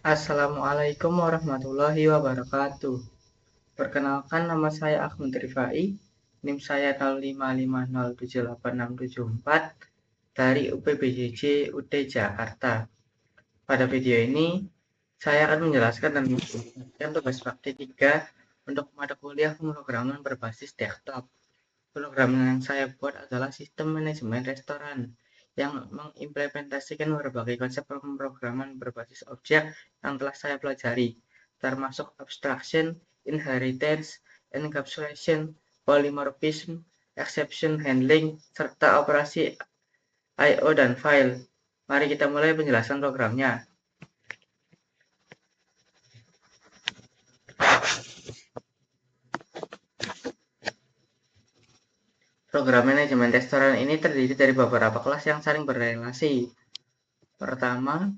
Assalamualaikum warahmatullahi wabarakatuh. Perkenalkan, nama saya Ahmad Rifai, NIM saya 0550786674 dari UPBJJ UT Jakarta. Pada video ini, saya akan menjelaskan dan menjelaskan tugas praktik 3 untuk mata kuliah pemrograman berbasis desktop. Program yang saya buat adalah sistem manajemen restoran yang mengimplementasikan berbagai konsep pemrograman berbasis objek yang telah saya pelajari, termasuk abstraction, inheritance, encapsulation, polymorphism, exception handling, serta operasi I/O dan file. Mari kita mulai penjelasan programnya. Program manajemen restoran ini terdiri dari beberapa kelas yang saling berrelasi. Pertama,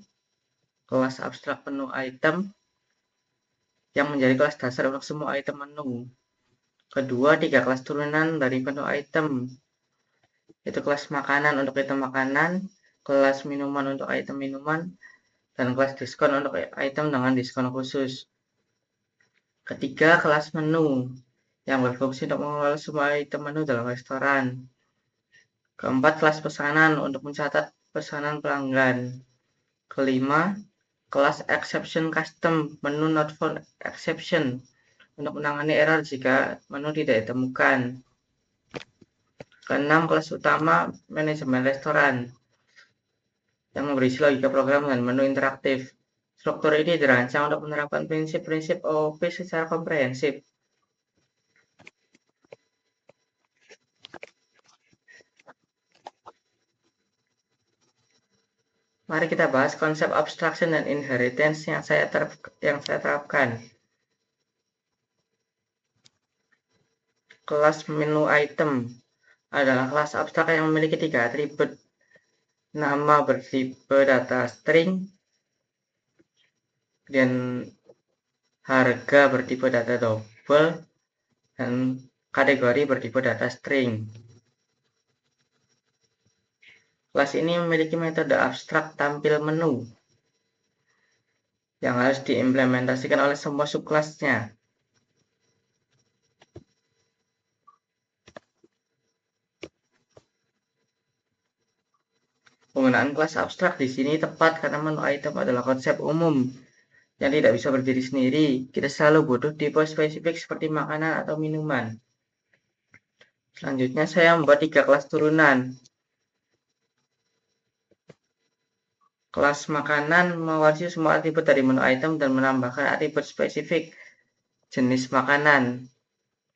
kelas abstrak menu item yang menjadi kelas dasar untuk semua item menu. Kedua, 3 kelas turunan dari menu item, yaitu kelas makanan untuk item makanan, kelas minuman untuk item minuman, dan kelas diskon untuk item dengan diskon khusus. Ketiga, kelas menu yang berfungsi untuk mengelola semua item menu dalam restoran. Keempat, kelas pesanan untuk mencatat pesanan pelanggan. Kelima, kelas exception custom menu not found exception untuk menangani error jika menu tidak ditemukan. Keenam, kelas utama manajemen restoran yang berisi logika program dan menu interaktif. Struktur ini dirancang untuk menerapkan prinsip-prinsip OOP secara komprehensif. Mari kita bahas konsep abstraction dan inheritance yang saya terapkan. Kelas menu item adalah kelas abstrak yang memiliki 3 atribut. Nama bertipe data string, dan harga bertipe data double, dan kategori bertipe data string. Kelas ini memiliki metode abstrak tampil menu yang harus diimplementasikan oleh semua subkelasnya. Penggunaan kelas abstrak di sini tepat karena menu item adalah konsep umum yang tidak bisa berdiri sendiri. Kita selalu butuh tipe spesifik seperti makanan atau minuman. Selanjutnya saya membuat 3 kelas turunan. Kelas makanan mewarisi semua atribut dari menu item dan menambahkan atribut spesifik jenis makanan,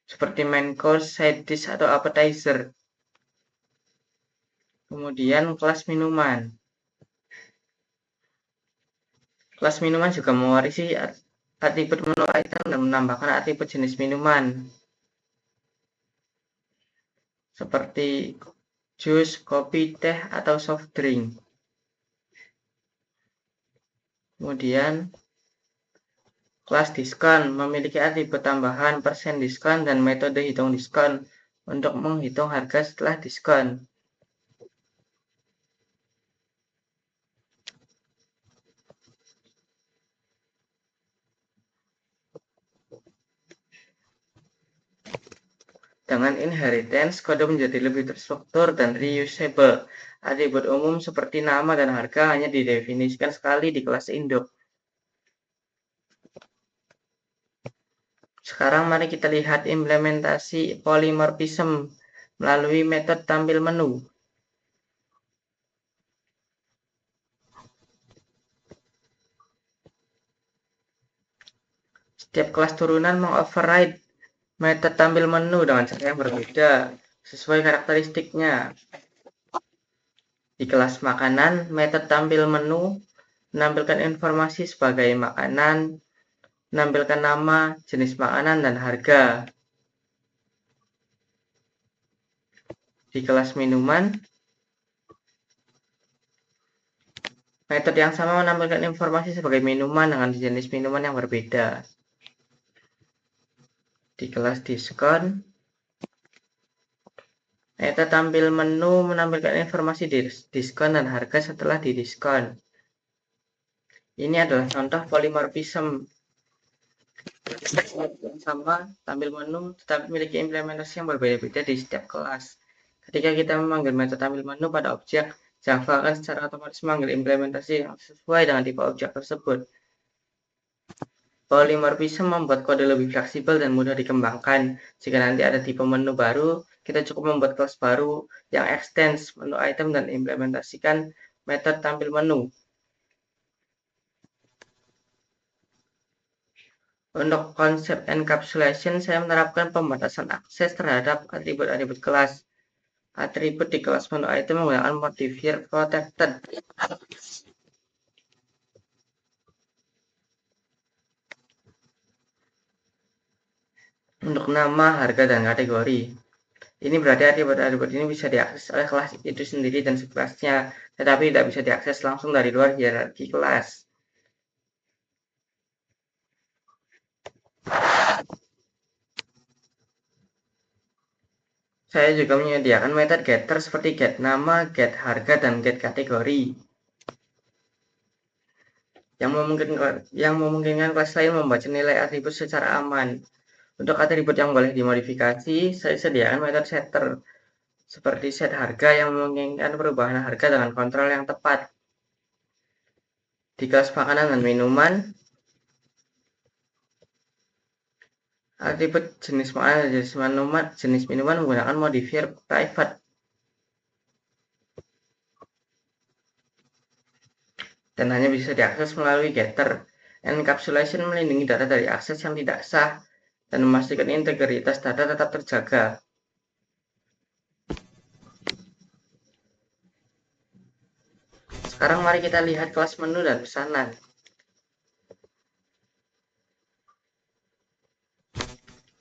seperti main course, side dish, atau appetizer. Kemudian kelas minuman. Kelas minuman juga mewarisi atribut menu item dan menambahkan atribut jenis minuman, seperti jus, kopi, teh, atau soft drink. Kemudian kelas diskon memiliki atribut tambahan persen diskon dan metode hitung diskon untuk menghitung harga setelah diskon. Dengan inheritance, kode menjadi lebih terstruktur dan reusable. Atribut umum seperti nama dan harga hanya didefinisikan sekali di kelas induk. Sekarang mari kita lihat implementasi polymorphism melalui metode tampil menu. Setiap kelas turunan mengoverride metode tampil menu dengan cara yang berbeda sesuai karakteristiknya. Di kelas makanan, metode tampil menu menampilkan informasi sebagai makanan, menampilkan nama, jenis makanan, dan harga. Di kelas minuman, metode yang sama menampilkan informasi sebagai minuman dengan jenis minuman yang berbeda. Di kelas diskon, metode tampil menu menampilkan informasi diskon dan harga setelah didiskon. Ini adalah contoh polymorphism. Yang sama tampil menu tetapi memiliki implementasi yang berbeda-beda di setiap kelas. Ketika kita memanggil metode tampil menu pada objek, Java akan secara otomatis memanggil implementasi yang sesuai dengan tipe objek tersebut. Polymorphism membuat kode lebih fleksibel dan mudah dikembangkan. Jika nanti ada tipe menu baru, kita cukup membuat kelas baru yang extends menu item dan implementasikan metode tampil menu. Untuk konsep encapsulation, saya menerapkan pembatasan akses terhadap atribut-atribut kelas. Atribut di kelas menu item menggunakan modifier protected. Untuk nama, harga, dan kategori. Ini berarti atribut-atribut ini bisa diakses oleh kelas itu sendiri dan sekelasnya, tetapi tidak bisa diakses langsung dari luar hierarki kelas. Saya juga menyediakan metode getter seperti get nama, get harga, dan get kategori. Yang memungkinkan kelas lain membaca nilai atribut secara aman. Untuk atribut yang boleh dimodifikasi, saya sediakan metode setter seperti set harga yang memungkinkan perubahan harga dengan kontrol yang tepat. Di kelas makanan dan minuman, atribut jenis makanan dan jenis minuman menggunakan modifier private. Dan hanya bisa diakses melalui getter. Encapsulation melindungi data dari akses yang tidak sah dan memastikan integritas data tetap terjaga. Sekarang mari kita lihat kelas menu dan pesanan.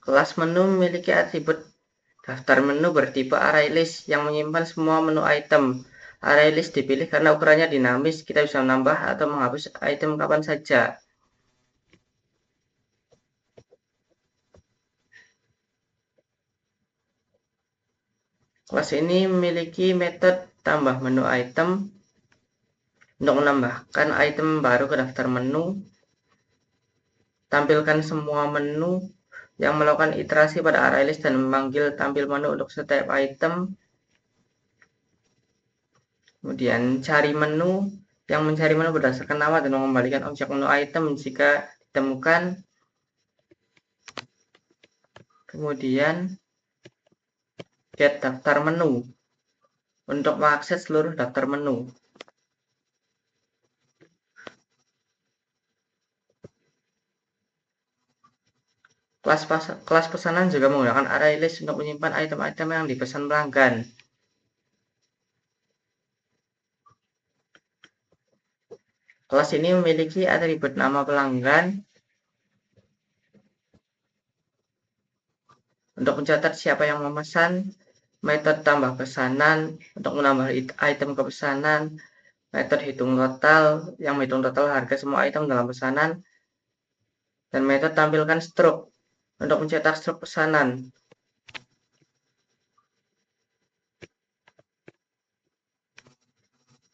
Kelas menu memiliki atribut daftar menu bertipe ArrayList yang menyimpan semua menu item. ArrayList dipilih karena ukurannya dinamis, kita bisa menambah atau menghapus item kapan saja. Kelas ini memiliki metode tambah menu item untuk menambahkan item baru ke daftar menu. Tampilkan semua menu yang melakukan iterasi pada ArrayList dan memanggil tampil menu untuk setiap item. Kemudian cari menu yang mencari menu berdasarkan nama dan mengembalikan objek menu item jika ditemukan. Kemudian get daftar menu untuk mengakses seluruh daftar menu. Kelas pesanan juga menggunakan ArrayList untuk menyimpan item-item yang dipesan pelanggan. Kelas ini memiliki atribut nama pelanggan untuk mencatat siapa yang memesan, metode tambah pesanan untuk menambah item ke pesanan, metode hitung total yang menghitung total harga semua item dalam pesanan, dan metode tampilkan struk untuk mencetak struk pesanan.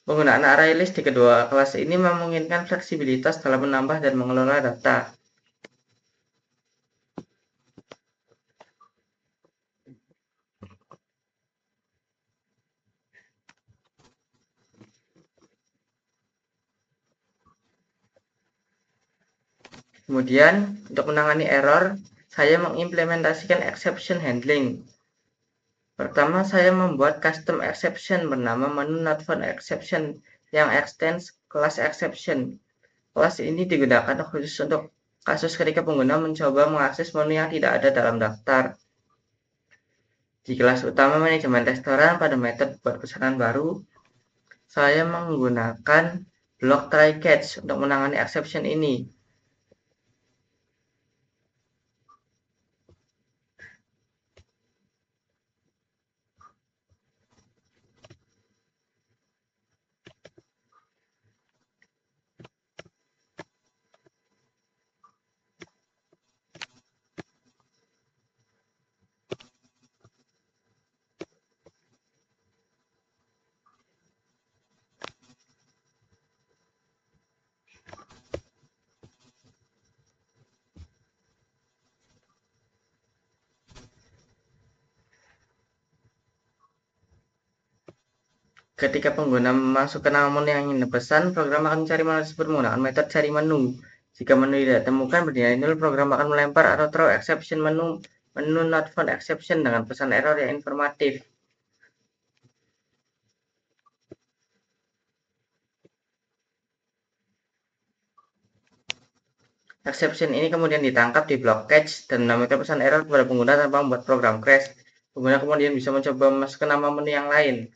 Penggunaan ArrayList di kedua kelas ini memungkinkan fleksibilitas dalam menambah dan mengelola data. Kemudian, untuk menangani error, saya mengimplementasikan exception handling. Pertama, saya membuat custom exception bernama menu not found exception yang extends kelas exception. Kelas ini digunakan khusus untuk kasus ketika pengguna mencoba mengakses menu yang tidak ada dalam daftar. Di kelas utama manajemen restoran pada metode buat pesanan baru, saya menggunakan blok try catch untuk menangani exception ini. Ketika pengguna memasukkan nama menu yang ingin dipesan, program akan mencari menu tersebut menggunakan metode cari menu. Jika menu tidak ditemukan bernilai nol, program akan melempar atau throw exception menu not found exception dengan pesan error yang informatif. Exception ini kemudian ditangkap di blok catch dan menampilkan pesan error kepada pengguna tanpa membuat program crash. Pengguna kemudian bisa mencoba memasukkan nama menu yang lain.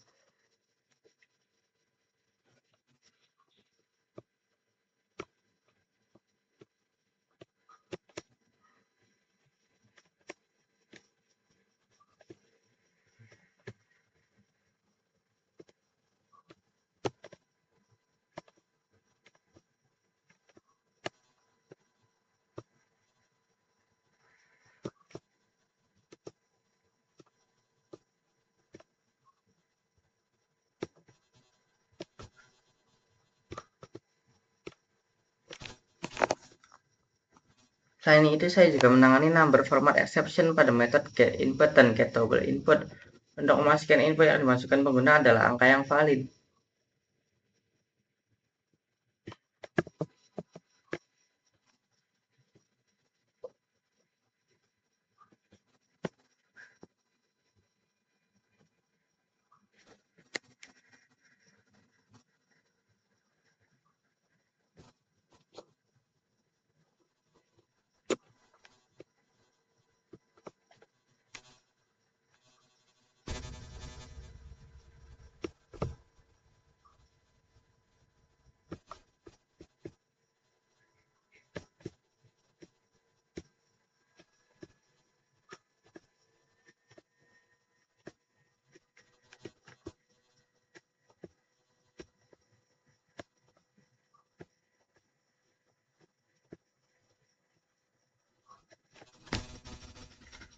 Selain itu, saya juga menangani number format exception pada metode getInput dan getToggleInput. Untuk memastikan input yang dimasukkan pengguna adalah angka yang valid.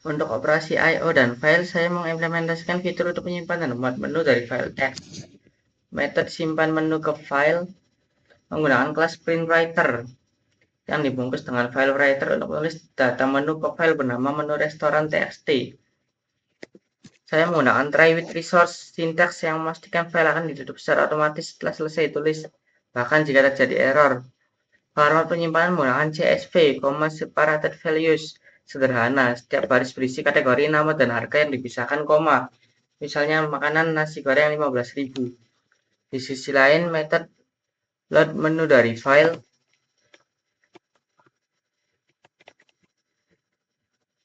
Untuk operasi I/O dan file, saya mengimplementasikan fitur untuk menyimpan dan membuat menu dari file text. Metode simpan menu ke file menggunakan kelas printWriter yang dibungkus dengan file writer untuk menulis data menu ke file bernama menu restoran txt. Saya menggunakan try with resource syntax yang memastikan file akan ditutup secara otomatis setelah selesai ditulis, bahkan jika terjadi error. Format penyimpanan menggunakan CSV, separated values, sederhana. Setiap baris berisi kategori nama dan harga yang dipisahkan koma. Misalnya makanan nasi goreng 15.000. Di sisi lain, metode load menu dari file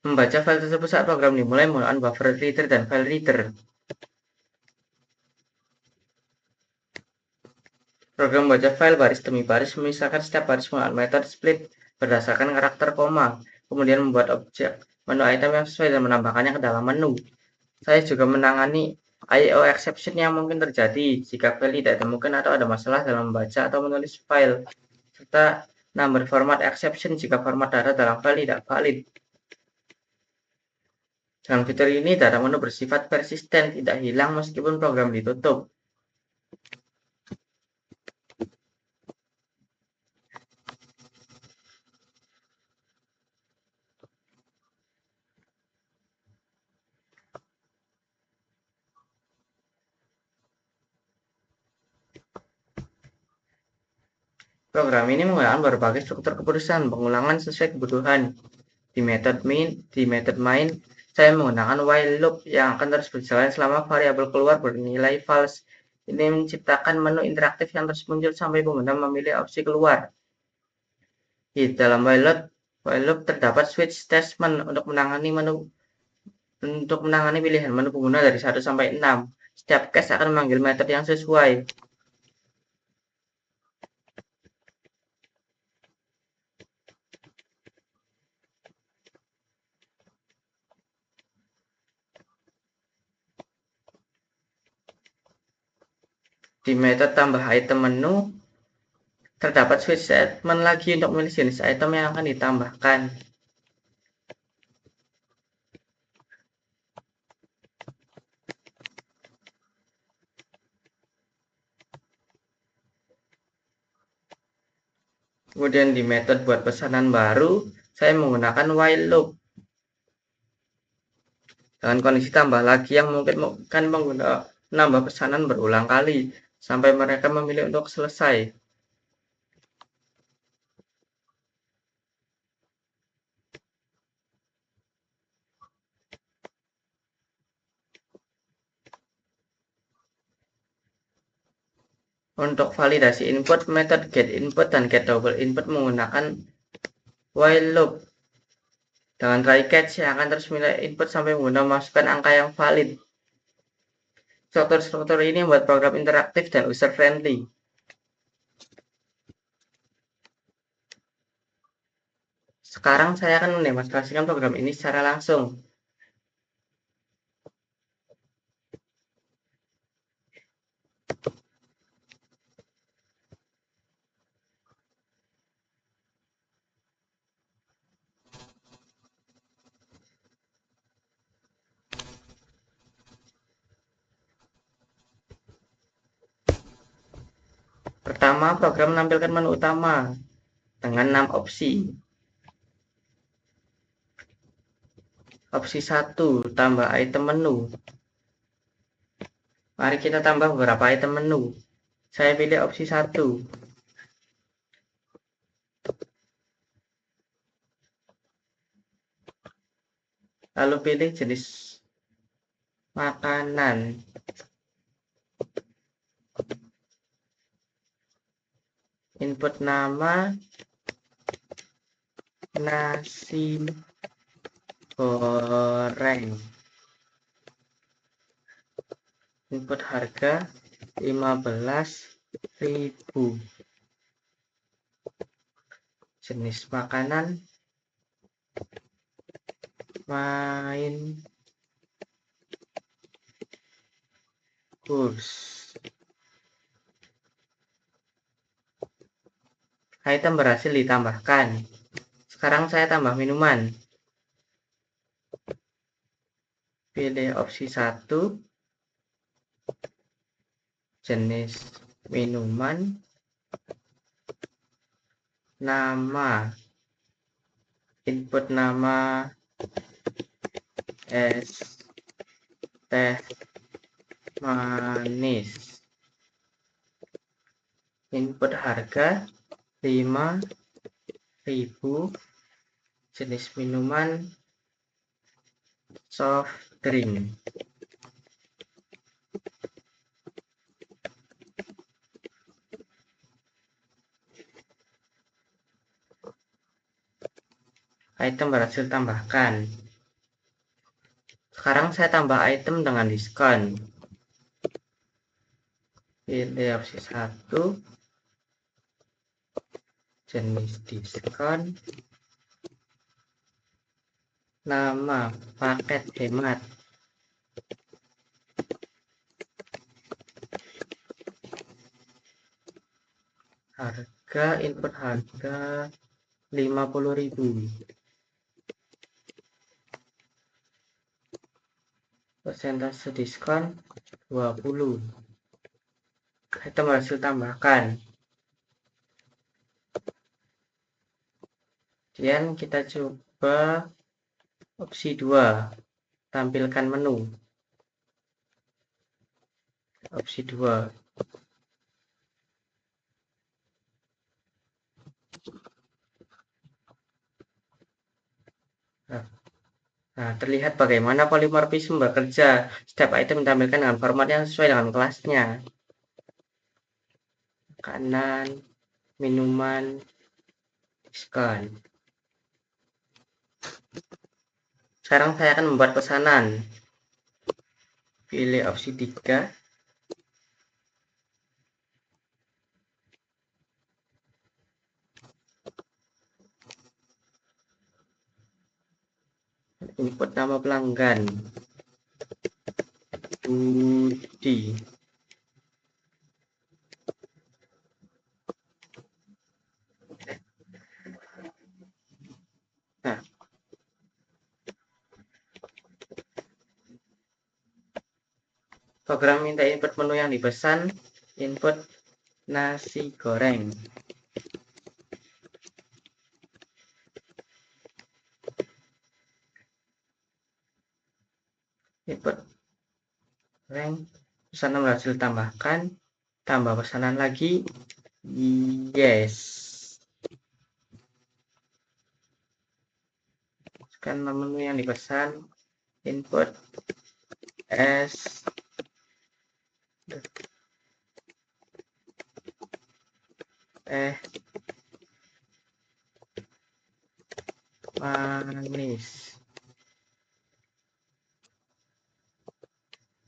membaca file tersebut saat program dimulai menggunakan buffer reader dan file reader. Program membaca file baris demi baris, memisahkan setiap baris menggunakan metode split berdasarkan karakter koma, kemudian membuat objek menu item yang sesuai dan menambahkannya ke dalam menu. Saya juga menangani I/O exception yang mungkin terjadi jika file tidak ditemukan atau ada masalah dalam membaca atau menulis file, serta number format exception jika format data dalam file tidak valid. Dengan fitur ini, data menu bersifat persisten, tidak hilang meskipun program ditutup. Program ini menggunakan berbagai struktur keputusan pengulangan sesuai kebutuhan. Di method main, saya menggunakan while loop yang akan terus berjalan selama variabel keluar bernilai false. Ini menciptakan menu interaktif yang terus muncul sampai pengguna memilih opsi keluar. Di dalam while loop terdapat switch statement untuk menangani pilihan menu pengguna dari 1 sampai 6. Setiap case akan memanggil metode yang sesuai. Di metode tambah item menu, terdapat switch statement lagi untuk memilih jenis item yang akan ditambahkan. Kemudian di metode buat pesanan baru, saya menggunakan while loop. Dengan kondisi tambah lagi yang mungkin pengguna menambah pesanan berulang kali sampai mereka memilih untuk selesai. Untuk validasi input, metode getInput dan getDoubleInput menggunakan while loop. Dengan try catch yang akan terus menilai input sampai menggunakan memasukkan angka yang valid. Struktur-struktur ini membuat program interaktif dan user-friendly. Sekarang saya akan mendemonstrasikan program ini secara langsung. Pertama, program menampilkan menu utama dengan 6 opsi. Opsi 1, tambah item menu. Mari kita tambah beberapa item menu. Saya pilih opsi 1. Lalu pilih jenis makanan. Input nama nasi goreng. Input harga 15.000. Jenis makanan main kurs. Item berhasil ditambahkan. Sekarang saya tambah minuman. Pilih opsi 1. Jenis minuman. Nama. Input nama es teh manis. Input harga 5.000. Jenis minuman soft drink. Item berhasil tambahkan. Sekarang saya tambah item dengan diskon. Pilih opsi 1. Jenis diskon. Nama paket hemat. Harga input harga 50.000. Persentase diskon 20. Item hasil tambahkan. Kemudian kita coba opsi 2. Tampilkan menu. Opsi 2. Nah, terlihat bagaimana polimorfisme bekerja. Setiap item ditampilkan dengan format yang sesuai dengan kelasnya. Makanan, minuman, diskon. Sekarang saya akan membuat pesanan. Pilih opsi 3. Input nama pelanggan Budi. Nah, program minta input menu yang dipesan. Input nasi goreng. Input goreng Pesanan berhasil ditambahkan, tambah pesanan lagi, yes. Sekarang menu yang dipesan, input es manis.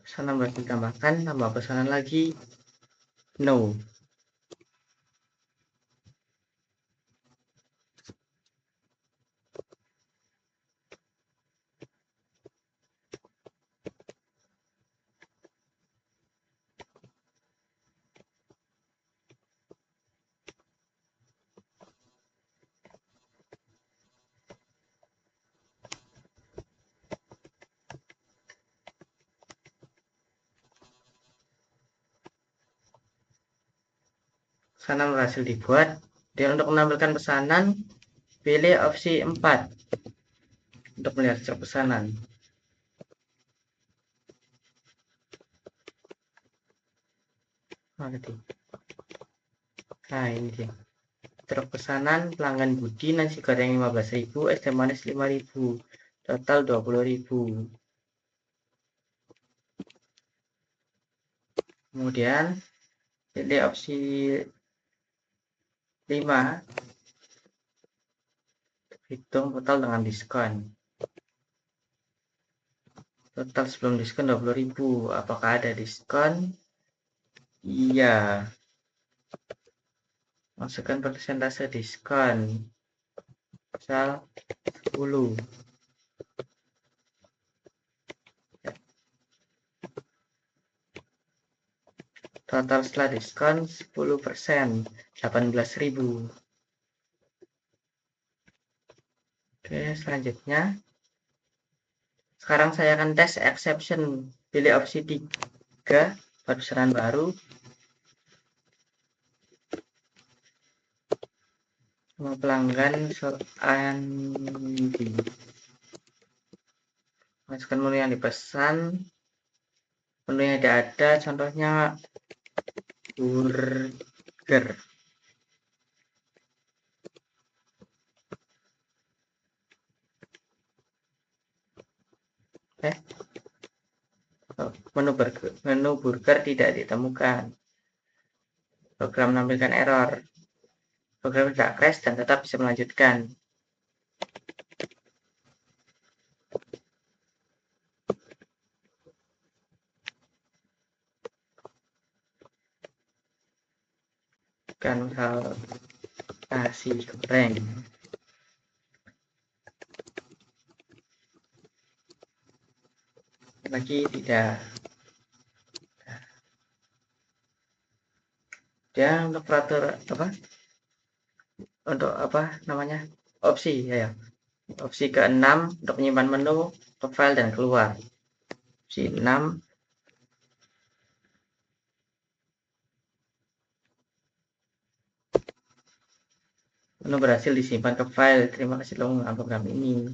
Pesanan berhasil ditambahkan, tambah pesanan lagi, no. Pesanan berhasil dibuat. Dan untuk menampilkan pesanan, pilih opsi 4 untuk melihat stok pesanan. Nah, ini dia. Stok pesanan pelanggan Budi nasi goreng 15.000, es teh manis 5.000, total 20.000. Kemudian pilih opsi 5, hitung total dengan diskon. Total sebelum diskon 20.000. Apakah ada diskon? Iya. Masukkan persentase diskon. Misal 10. Total setelah diskon 10%, 18.000. Oke, selanjutnya. Sekarang saya akan tes exception. Pilih opsi 3, buat pesanan baru. Sama pelanggan Andi. Masukkan menu yang dipesan. Menu yang tidak ada, contohnya burger. Menu burger tidak ditemukan. Program menampilkan error. Program tidak crash dan tetap bisa melanjutkan. Kan hal nasi goreng. Lagi tidak. Dia untuk peraturan opsi ya. Opsi ke-6 untuk menyimpan menu ke file dan keluar. Opsi 6. Menu berhasil disimpan ke file. Terima kasih telah menggunakan program ini.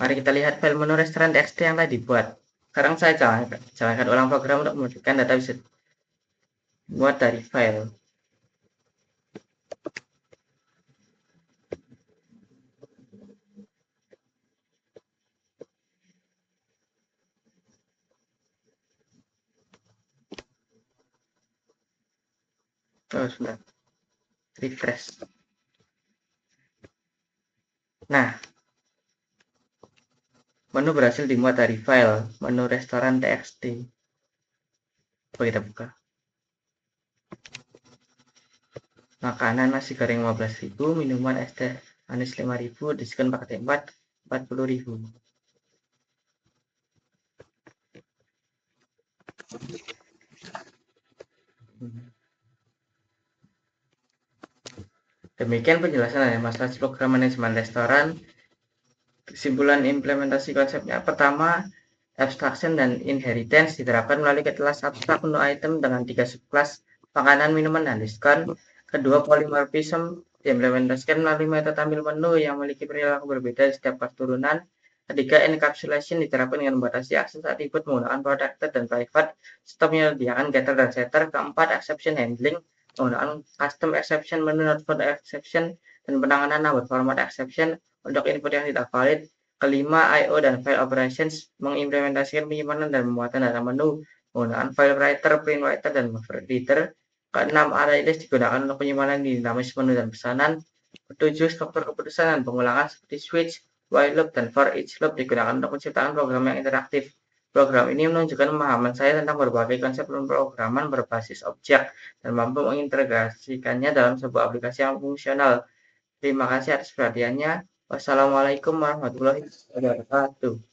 Mari kita lihat file menu restoran txt yang telah dibuat. Sekarang saya jalankan ulang program untuk memastikan data bisa dibuat dari file. Sudah. Refresh. Nah, menu berhasil dimuat dari file menu restoran txt. Coba kita buka. Makanan nasi goreng 15.000, minuman es teh manis 5.000, diskon paket 4 40.000. Demikian penjelasan dari masalah program manajemen restoran. Kesimpulan implementasi konsepnya, pertama, abstraction dan inheritance diterapkan melalui kelas abstrak menu item dengan 3 subclass makanan, minuman, dan diskon. Kedua, polymorphism diimplementasikan melalui metode tampil menu yang memiliki perilaku berbeda di setiap kelas turunan. Ketiga, encapsulation diterapkan dengan membatasi akses atribut menggunakan protected dan private, serta menyediakan getter dan setter. Keempat, exception handling menggunakan custom exception, menu not found exception, dan penanganan number format exception untuk input yang tidak valid. Kelima, I/O dan file operations mengimplementasikan penyimpanan dan pemuatan data menu menggunakan file writer, print writer, dan buffer reader. Keenam, array list digunakan untuk penyimpanan dinamis menu dan pesanan. Ketujuh, struktur keputusan dan pengulangan seperti switch, while loop, dan for each loop digunakan untuk menciptakan program yang interaktif. Program ini menunjukkan pemahaman saya tentang berbagai konsep pemrograman berbasis objek dan mampu mengintegrasikannya dalam sebuah aplikasi yang fungsional. Terima kasih atas perhatiannya. Wassalamualaikum warahmatullahi wabarakatuh.